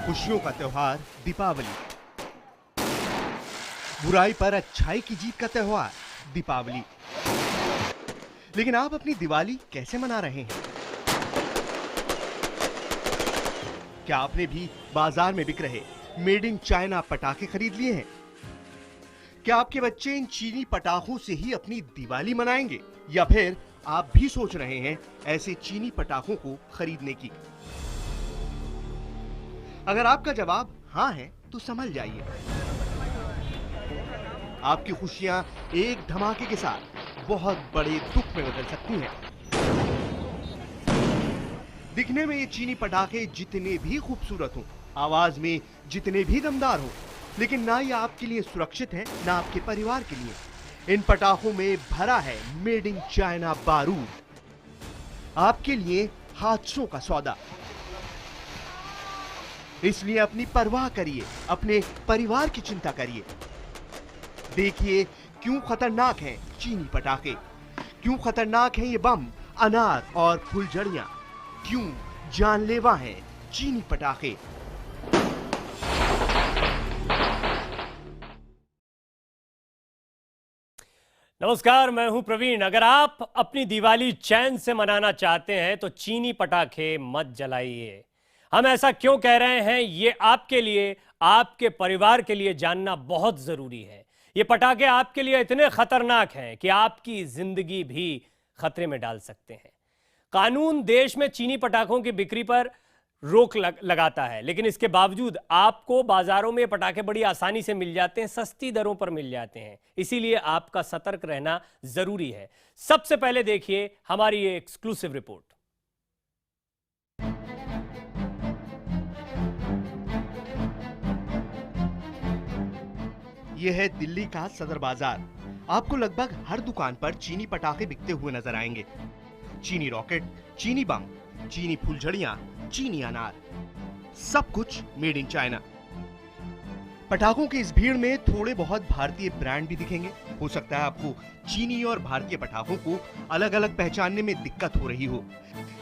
खुशियों का त्योहार दीपावली, बुराई पर अच्छाई की जीत का त्योहार दीपावली। लेकिन आप अपनी दिवाली कैसे मना रहे हैं? क्या आपने भी बाजार में बिक रहे मेड इन चाइना पटाखे खरीद लिए हैं? क्या आपके बच्चे इन चीनी पटाखों से ही अपनी दिवाली मनाएंगे, या फिर आप भी सोच रहे हैं ऐसे चीनी पटाखों को खरीदने की? अगर आपका जवाब हां है तो संभल जाइए। आपकी खुशियां एक धमाके के साथ बहुत बड़े दुख में बदल सकती हैं। दिखने में ये चीनी पटाखे जितने भी खूबसूरत हों, आवाज में जितने भी दमदार हों, लेकिन ना ये आपके लिए सुरक्षित है ना आपके परिवार के लिए। इन पटाखों में भरा है मेड इन चाइना बारूद, आपके लिए हादसों का सौदा। इसलिए अपनी परवाह करिए, अपने परिवार की चिंता करिए। देखिए क्यों खतरनाक हैं चीनी पटाखे, क्यों खतरनाक हैं ये बम, अनार और फुलझड़ियां, क्यों जानलेवा हैं चीनी पटाखे। नमस्कार, मैं हूं प्रवीण। अगर आप अपनी दिवाली चैन से मनाना चाहते हैं तो चीनी पटाखे मत जलाइए। हम ऐसा क्यों कह रहे हैं, ये आपके लिए, आपके परिवार के लिए जानना बहुत जरूरी है। ये पटाखे आपके लिए इतने खतरनाक हैं कि आपकी जिंदगी भी खतरे में डाल सकते हैं। कानून देश में चीनी पटाखों की बिक्री पर रोक लगाता है, लेकिन इसके बावजूद आपको बाजारों में पटाखे बड़ी आसानी से मिल जाते हैं, सस्ती दरों पर मिल जाते हैं। इसीलिए आपका सतर्क रहना जरूरी है। सबसे पहले देखिए हमारी ये एक्सक्लूसिव रिपोर्ट। यह है दिल्ली का सदर बाजार। आपको लगभग हर दुकान पर चीनी पटाखे बिकते हुए नजर आएंगे। चीनी रॉकेट, चीनी बम, चीनी फुलझड़ियां, चीनी अनार, सब कुछ मेड इन चाइना। पटाखों की इस भीड़ में थोड़े बहुत भारतीय ब्रांड भी दिखेंगे। हो सकता है आपको चीनी और भारतीय पटाखों को अलग अलग पहचानने में दिक्कत हो रही हो,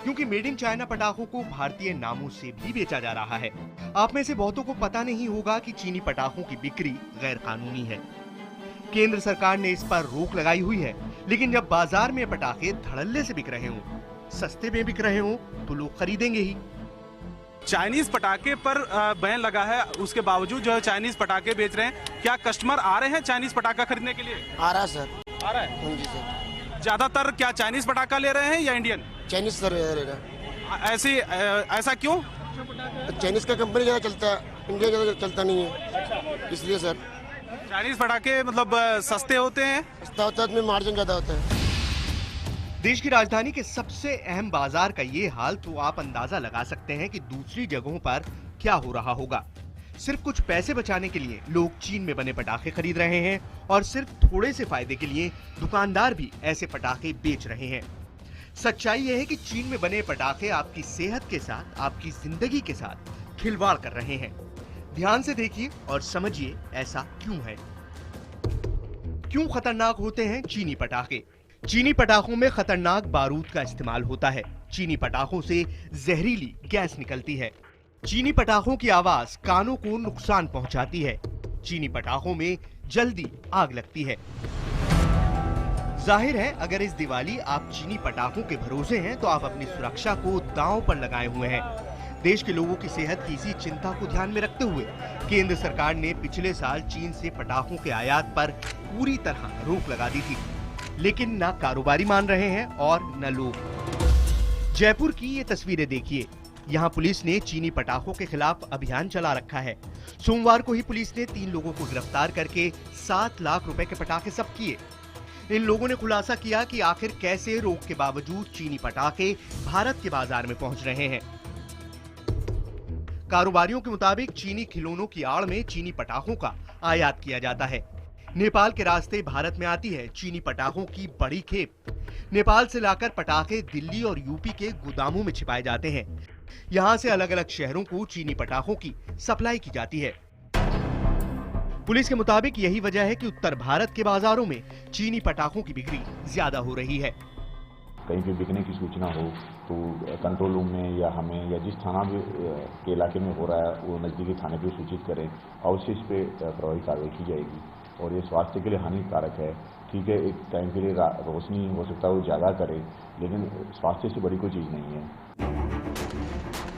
क्योंकि मेड इन चाइना पटाखों को भारतीय नामों से भी बेचा जा रहा है। आप में से बहुतों को पता नहीं होगा कि चीनी पटाखों की बिक्री गैर कानूनी है। केंद्र सरकार ने इस पर रोक लगाई हुई है, लेकिन जब बाजार में पटाखे धड़ल्ले से बिक रहे हों, सस्ते में बिक रहे हों, तो लोग खरीदेंगे ही। चाइनीज पटाखे पर बैन लगा है, उसके बावजूद जो है चाइनीज पटाखे बेच रहे हैं। क्या कस्टमर आ रहे हैं चाइनीज पटाखा खरीदने के लिए? आ रहा है सर। आ रहा है? हाँ जी सर। ज्यादातर क्या चाइनीज पटाखा ले रहे हैं या इंडियन? चाइनीज सर रहेगा। ऐसा क्यों? चाइनीज का कंपनी ज़्यादा चलता है, इंडिया ज़्यादा चलता नहीं है, इसलिए सर। चाइनीज पटाखे मतलब सस्ते होते हैं, सस्ता होता है, उसमें मार्जिन ज़्यादा होता है। देश की राजधानी के सबसे अहम बाजार का ये हाल तो आप अंदाजा लगा सकते हैं कि दूसरी जगहों पर क्या हो रहा होगा। सिर्फ कुछ पैसे बचाने के लिए लोग चीन में बने पटाखे खरीद रहे हैं, और सिर्फ थोड़े से फायदे के लिए दुकानदार भी ऐसे पटाखे बेच रहे हैं। सच्चाई यह है कि चीन में बने पटाखे आपकी सेहत के साथ, आपकी जिंदगी के साथ खिलवाड़ कर रहे हैं। ध्यान से देखिए और समझिए ऐसा क्यों है। क्यों खतरनाक होते हैं चीनी पटाखे? चीनी पटाखों में खतरनाक बारूद का इस्तेमाल होता है। चीनी पटाखों से जहरीली गैस निकलती है। चीनी पटाखों की आवाज कानों को नुकसान पहुंचाती है। चीनी पटाखों में जल्दी आग लगती है। जाहिर है, अगर इस दिवाली आप चीनी पटाखों के भरोसे हैं तो आप अपनी सुरक्षा को दांव पर लगाए हुए हैं। देश के लोगों की सेहत की इसी चिंता को ध्यान में रखते हुए केंद्र सरकार ने पिछले साल चीन से पटाखों के आयात पर पूरी तरह रोक लगा दी थी, लेकिन ना कारोबारी मान रहे हैं और न लोग। जयपुर की ये तस्वीरें देखिए। यहाँ पुलिस ने चीनी पटाखों के खिलाफ अभियान चला रखा है। सोमवार को ही पुलिस ने 3 लोगों को गिरफ्तार करके 7 लाख रुपए के पटाखे जब्त किए। इन लोगों ने खुलासा किया कि आखिर कैसे रोक के बावजूद चीनी पटाखे भारत के बाजार में पहुंच रहे हैं। कारोबारियों के मुताबिक चीनी खिलौनों की आड़ में चीनी पटाखों का आयात किया जाता है। नेपाल के रास्ते भारत में आती है चीनी पटाखों की बड़ी खेप। नेपाल से लाकर पटाखे दिल्ली और यूपी के गोदामों में छिपाए जाते हैं। यहाँ से अलग अलग शहरों को चीनी पटाखों की सप्लाई की जाती है। पुलिस के मुताबिक यही वजह है कि उत्तर भारत के बाजारों में चीनी पटाखों की बिक्री ज्यादा हो रही है। कहीं भी बिकने की सूचना हो तो कंट्रोल रूम में या हमें या जिस थाना भी के इलाके में हो रहा है वो नज़दीकी थाने पे सूचित करें और उस चीज़ पे प्रभावी कार्रवाई की जाएगी। और ये स्वास्थ्य के लिए हानिकारक है। ठीक है, एक टाइम के लिए रोशनी हो सकता है वो ज़्यादा करे, लेकिन स्वास्थ्य से बड़ी कोई चीज़ नहीं है।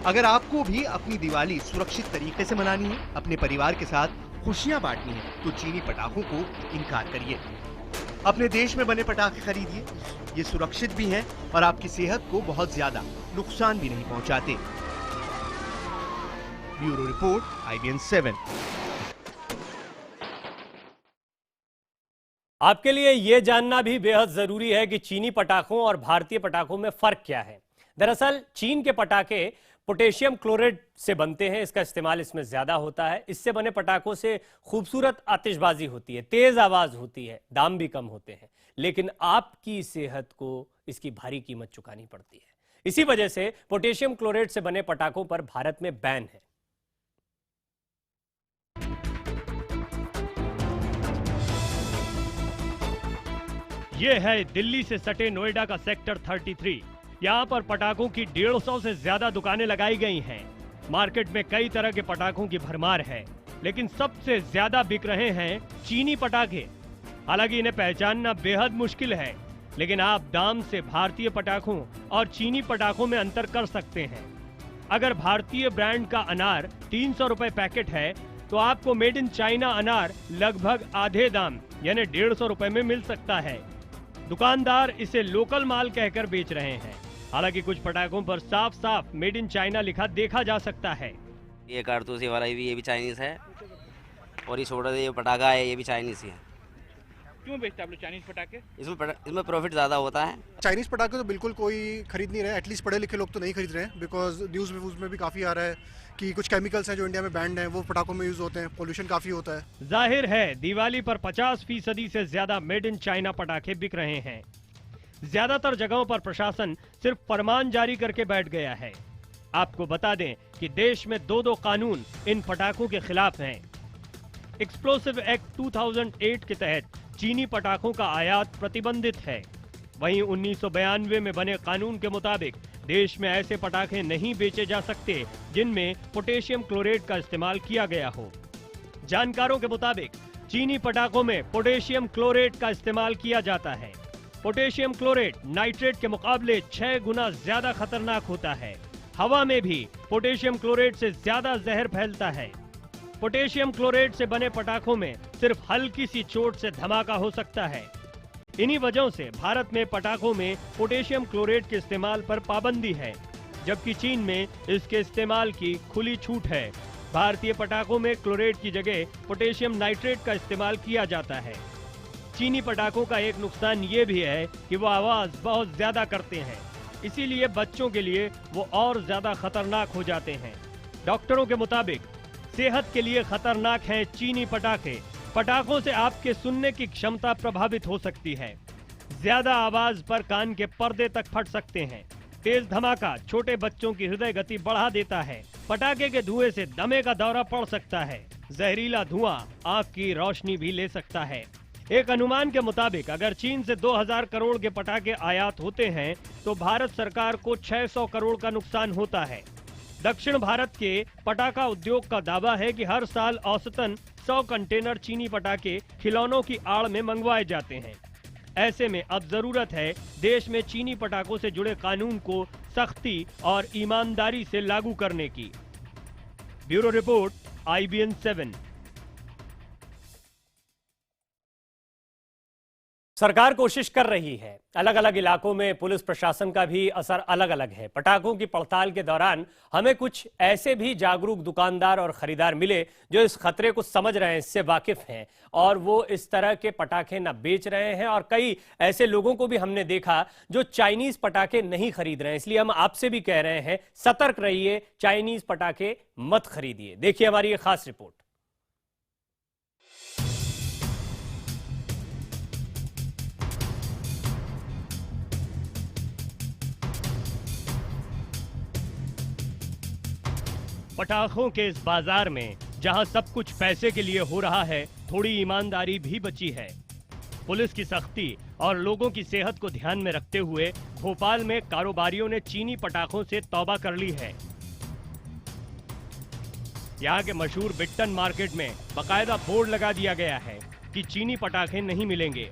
अगर आपको भी अपनी दिवाली सुरक्षित तरीके से मनानी है, अपने परिवार के साथ खुशियां बांटनी है, तो चीनी पटाखों को इनकार करिए। अपने देश में बने पटाखे खरीदिए, ये सुरक्षित भी हैं और आपकी सेहत को बहुत ज्यादा नुकसान भी नहीं पहुंचाते। Bureau report, IBN 7। आपके लिए यह जानना भी बेहद जरूरी है कि चीनी पटाखों और भारतीय पटाखों में फर्क क्या है। दरअसल चीन के पटाखे पोटेशियम क्लोराइड से बनते हैं, इसका इस्तेमाल इसमें ज्यादा होता है। इससे बने पटाखों से खूबसूरत आतिशबाजी होती है, तेज आवाज होती है, दाम भी कम होते हैं, लेकिन आपकी सेहत को इसकी भारी कीमत चुकानी पड़ती है। इसी वजह से पोटेशियम क्लोराइड से बने पटाखों पर भारत में बैन है। यह है दिल्ली से सटे नोएडा का सेक्टर 33। यहाँ पर पटाखों की 150 से ज्यादा दुकानें लगाई गई हैं। मार्केट में कई तरह के पटाखों की भरमार है, लेकिन सबसे ज्यादा बिक रहे हैं चीनी पटाखे। हालांकि इन्हें पहचानना बेहद मुश्किल है, लेकिन आप दाम से भारतीय पटाखों और चीनी पटाखों में अंतर कर सकते हैं। अगर भारतीय ब्रांड का अनार 300 रुपए पैकेट है, तो आपको मेड इन चाइना अनार लगभग आधे दाम यानी 150 रुपए में मिल सकता है। दुकानदार इसे लोकल माल कहकर बेच रहे हैं। हालांकि कुछ पटाखों पर साफ साफ मेड इन चाइना लिखा देखा जा सकता है। ये कारतूसी वाला भी, ये भी चाइनीज है, और ये छोटा ये पटाखा है, ये भी चाइनीज ही है। क्यों बेचते हैं आप लोग चाइनीज पटाखे? इसमें प्रॉफिट ज़्यादा होता है। चाइनीज पटाखे तो बिल्कुल कोई खरीद नहीं रहे, एटलीस्ट पढ़े लिखे लोग तो नहीं खरीद रहे हैं, बिकॉज न्यूज़ में भी काफ़ी आ रहा है कि कुछ केमिकल्स हैं जो इंडिया में बैंड हैं, वो पटाखों में यूज होते हैं, पोल्यूशन काफ़ी होता है। जाहिर है दिवाली पर 50% से ज्यादा मेड इन चाइना पटाखे बिक रहे हैं। ज्यादातर जगहों पर प्रशासन सिर्फ फरमान जारी करके बैठ गया है। आपको बता दें कि देश में 2 कानून इन पटाखों के खिलाफ हैं। एक्सप्लोसिव एक्ट 2008 के तहत चीनी पटाखों का आयात प्रतिबंधित है। वहीं 1992 में बने कानून के मुताबिक देश में ऐसे पटाखे नहीं बेचे जा सकते जिनमें पोटेशियम क्लोराइड का इस्तेमाल किया गया हो। जानकारों के मुताबिक चीनी पटाखों में पोटेशियम क्लोराइड का इस्तेमाल किया जाता है। पोटेशियम क्लोराइड नाइट्रेट के मुकाबले 6 गुना ज्यादा खतरनाक होता है। हवा में भी पोटेशियम क्लोराइड से ज्यादा जहर फैलता है। पोटेशियम क्लोराइड से बने पटाखों में सिर्फ हल्की सी चोट से धमाका हो सकता है। इन्हीं वजहों से भारत में पटाखों में पोटेशियम क्लोराइड के इस्तेमाल पर पाबंदी है, जबकि चीन में इसके इस्तेमाल की खुली छूट है। भारतीय पटाखों में क्लोराइड की जगह पोटेशियम नाइट्रेट का इस्तेमाल किया जाता है। चीनी पटाखों का एक नुकसान ये भी है कि वो आवाज बहुत ज्यादा करते हैं, इसीलिए बच्चों के लिए वो और ज्यादा खतरनाक हो जाते हैं। डॉक्टरों के मुताबिक सेहत के लिए खतरनाक हैं चीनी पटाखे। पटाखों से आपके सुनने की क्षमता प्रभावित हो सकती है। ज्यादा आवाज पर कान के पर्दे तक फट सकते हैं। तेज धमाका छोटे बच्चों की हृदय गति बढ़ा देता है। पटाखे के धुएं से दमे का दौरा पड़ सकता है। जहरीला धुआं आंख की रोशनी भी ले सकता है। एक अनुमान के मुताबिक अगर चीन से 2000 करोड़ के पटाखे आयात होते हैं, तो भारत सरकार को 600 करोड़ का नुकसान होता है। दक्षिण भारत के पटाखा उद्योग का दावा है कि हर साल औसतन 100 कंटेनर चीनी पटाखे खिलौनों की आड़ में मंगवाए जाते हैं। ऐसे में अब जरूरत है देश में चीनी पटाखों से जुड़े कानून को सख्ती और ईमानदारी से लागू करने की। Bureau report, IBN 7। सरकार कोशिश कर रही है। अलग अलग इलाकों में पुलिस प्रशासन का भी असर अलग अलग है। पटाखों की पड़ताल के दौरान हमें कुछ ऐसे भी जागरूक दुकानदार और खरीदार मिले जो इस खतरे को समझ रहे हैं, इससे वाकिफ हैं और वो इस तरह के पटाखे न बेच रहे हैं। और कई ऐसे लोगों को भी हमने देखा जो चाइनीज पटाखे नहीं खरीद रहे हैं। इसलिए हम आपसे भी कह रहे हैं, सतर्क रहिए, चाइनीज पटाखे मत खरीदिए। देखिए हमारी ये खास रिपोर्ट। पटाखों के इस बाजार में जहां सब कुछ पैसे के लिए हो रहा है, थोड़ी ईमानदारी भी बची है। पुलिस की सख्ती और लोगों की सेहत को ध्यान में रखते हुए भोपाल में कारोबारियों ने चीनी पटाखों से तौबा कर ली है। यहाँ के मशहूर बिट्टन मार्केट में बकायदा बोर्ड लगा दिया गया है कि चीनी पटाखे नहीं मिलेंगे।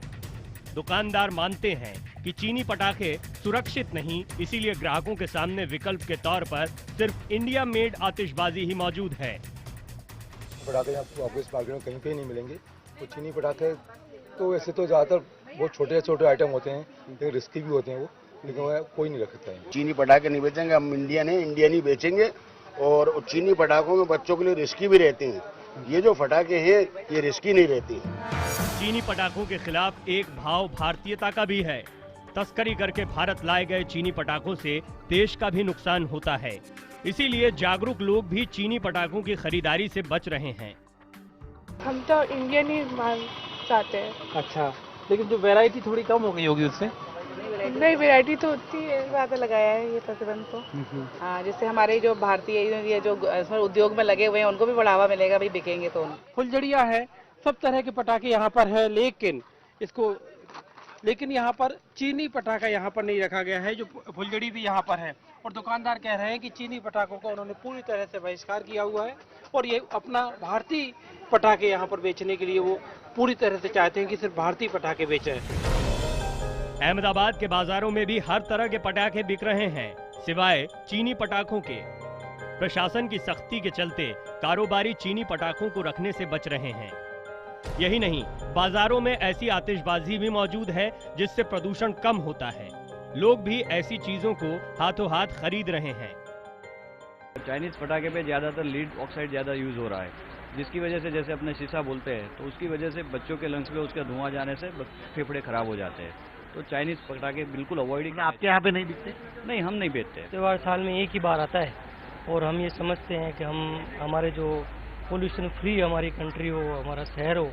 दुकानदार मानते हैं कि चीनी पटाखे सुरक्षित नहीं, इसीलिए ग्राहकों के सामने विकल्प के तौर पर सिर्फ इंडिया मेड आतिशबाजी ही मौजूद है। पटाखे आपको इस मार्केट में कहीं पे नहीं मिलेंगे। वो चीनी पटाखे तो वैसे तो ज़्यादातर बहुत छोटे छोटे आइटम होते हैं, लेकिन रिस्की भी होते हैं वो, लेकिन वो कोई नहीं रखता है। चीनी पटाखे नहीं बेचेंगे, हम इंडियन है, इंडियन ही बेचेंगे। और चीनी पटाखों में बच्चों के लिए रिस्की भी रहते हैं, ये जो पटाखे हैं ये रिस्की नहीं रहती। चीनी पटाखों के खिलाफ एक भाव भारतीयता का भी है। तस्करी करके भारत लाए गए चीनी पटाखों से देश का भी नुकसान होता है, इसीलिए जागरूक लोग भी चीनी पटाखों की खरीदारी से बच रहे हैं। हम तो इंडियन ही माल चाहते हैं। अच्छा, लेकिन जो वैरायटी थोड़ी कम हो गई होगी उससे? नहीं, वैरायटी तो उतनी ज़्यादा लगाया है ये प्रतिबंध तो। हाँ, जिससे हमारे जो भारतीय ये जो उद्योग में लगे हुए हैं उनको भी बढ़ावा मिलेगा, भाई बिकेंगे तो। फुलझड़िया है, सब तरह के पटाखे यहाँ पर है, लेकिन यहाँ पर चीनी पटाखा यहाँ पर नहीं रखा गया है। जो फुलझड़ी भी यहाँ पर है, और दुकानदार कह रहे हैं कि चीनी पटाखों का उन्होंने पूरी तरह से बहिष्कार किया हुआ है और ये अपना भारतीय पटाखे यहाँ पर बेचने के लिए वो पूरी तरह से चाहते हैं कि सिर्फ भारतीय पटाखे बेचें। अहमदाबाद के बाजारों में भी हर तरह के पटाखे बिक रहे हैं, सिवाय चीनी पटाखों के। प्रशासन की सख्ती के चलते कारोबारी चीनी पटाखों को रखने से बच रहे हैं। यही नहीं, बाजारों में ऐसी आतिशबाजी भी मौजूद है जिससे प्रदूषण कम होता है। लोग भी ऐसी चीजों को हाथों हाथ खरीद रहे हैं। चाइनीज पटाखे पे ज्यादातर लीड ऑक्साइड ज्यादा यूज हो रहा है, जिसकी वजह से जैसे अपने शीशा बोलते हैं, तो उसकी वजह से बच्चों के लंग्स में उसका धुआं जाने से फेफड़े खराब हो जाते हैं। तो चाइनीज पटाखे बिल्कुल अवॉइड। आपके यहाँ पे नहीं बिकते? नहीं, हम नहीं बेचते। त्योहार साल में एक ही बार आता है और हम ये समझते हैं कि हमारे जो पोल्यूशन फ्री हमारी कंट्री हो, हमारा शहर हो,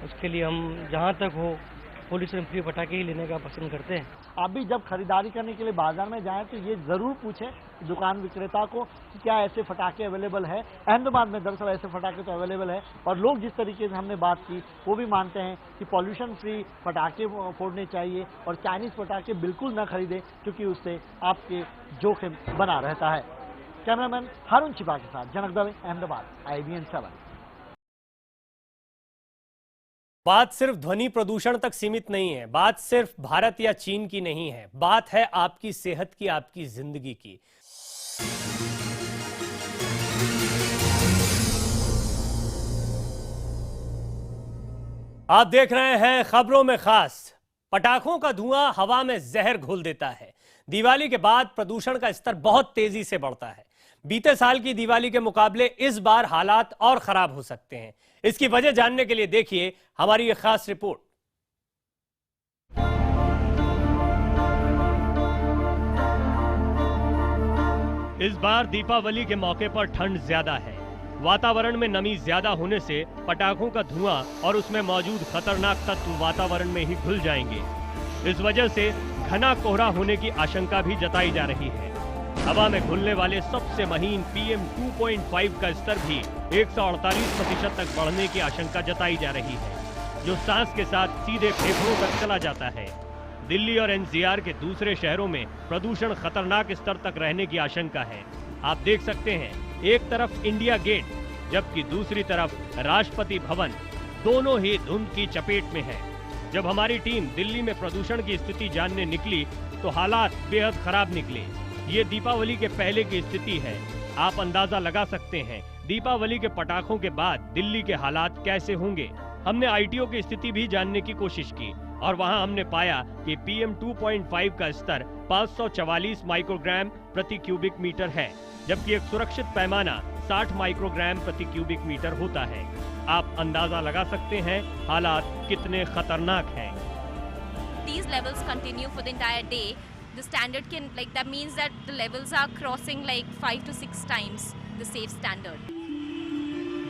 उसके लिए हम जहाँ तक हो पोल्यूशन फ्री पटाखे ही लेने का पसंद करते हैं। आप भी जब खरीदारी करने के लिए बाजार में जाएं तो ये जरूर पूछें दुकान विक्रेता को कि क्या ऐसे पटाखे अवेलेबल है। अहमदाबाद में दरअसल ऐसे पटाखे तो अवेलेबल है, और लोग जिस तरीके से हमने बात की वो भी मानते हैं कि पॉल्यूशन फ्री पटाखे फोड़ने चाहिए और चाइनीज पटाखे बिल्कुल न खरीदें, क्योंकि उससे आपके जोखिम बना रहता है। कैमरामैन हारून चिपा के साथ जनक दवे, अहमदाबाद, IBN 7। बात सिर्फ ध्वनि प्रदूषण तक सीमित नहीं है, बात सिर्फ भारत या चीन की नहीं है, बात है आपकी सेहत की, आपकी जिंदगी की। आप देख रहे हैं खबरों में खास। पटाखों का धुआं हवा में जहर घोल देता है। दिवाली के बाद प्रदूषण का स्तर बहुत तेजी से बढ़ता है। बीते साल की दिवाली के मुकाबले इस बार हालात और खराब हो सकते हैं। इसकी वजह जानने के लिए देखिए हमारी ये खास रिपोर्ट। इस बार दीपावली के मौके पर ठंड ज्यादा है। वातावरण में नमी ज्यादा होने से पटाखों का धुआं और उसमें मौजूद खतरनाक तत्व वातावरण में ही घुल जाएंगे। इस वजह से घना कोहरा होने की आशंका भी जताई जा रही है। हवा में घुलने वाले सबसे महीन PM 2.5 का स्तर भी 148% तक बढ़ने की आशंका जताई जा रही है, जो सांस के साथ सीधे फेफड़ों तक चला जाता है। दिल्ली और NCR के दूसरे शहरों में प्रदूषण खतरनाक स्तर तक रहने की आशंका है। आप देख सकते हैं, एक तरफ इंडिया गेट जबकि दूसरी तरफ राष्ट्रपति भवन, दोनों ही धुंध की चपेट में है। जब हमारी टीम दिल्ली में प्रदूषण की स्थिति जानने निकली तो हालात बेहद खराब निकले। ये दीपावली के पहले की स्थिति है। आप अंदाजा लगा सकते हैं दीपावली के पटाखों के बाद दिल्ली के हालात कैसे होंगे। हमने ITO की स्थिति भी जानने की कोशिश की और वहां हमने पाया कि PM 2.5 का स्तर 544 माइक्रोग्राम प्रति क्यूबिक मीटर है, जबकि एक सुरक्षित पैमाना 60 माइक्रोग्राम प्रति क्यूबिक मीटर होता है। आप अंदाजा लगा सकते हैं हालात कितने खतरनाक हैं। These levels continue for the entire day. The standard can, that means that the levels are crossing 5 to 6 times the safe standard.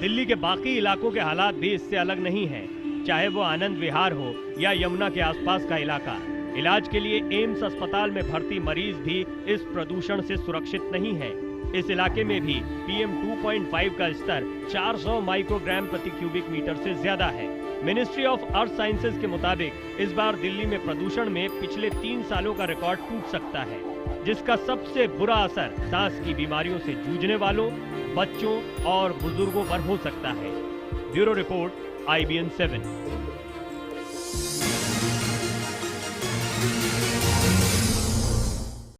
Delhi के बाकी इलाकों के हालात भी इससे अलग नहीं हैं, चाहे वो आनंद विहार हो या यमुना के आसपास का इलाका। इलाज के लिए एम्स अस्पताल में भर्ती मरीज भी इस प्रदूषण से सुरक्षित नहीं है। इस इलाके में भी PM 2.5 का स्तर 400 माइक्रोग्राम प्रति क्यूबिक मीटर से ज्यादा है। मिनिस्ट्री ऑफ अर्थ साइंसेज के मुताबिक इस बार दिल्ली में प्रदूषण में पिछले 3 सालों का रिकॉर्ड टूट सकता है, जिसका सबसे बुरा असर सांस की बीमारियों से जूझने वालों, बच्चों और बुजुर्गों पर हो सकता है। Bureau report, IBN 7।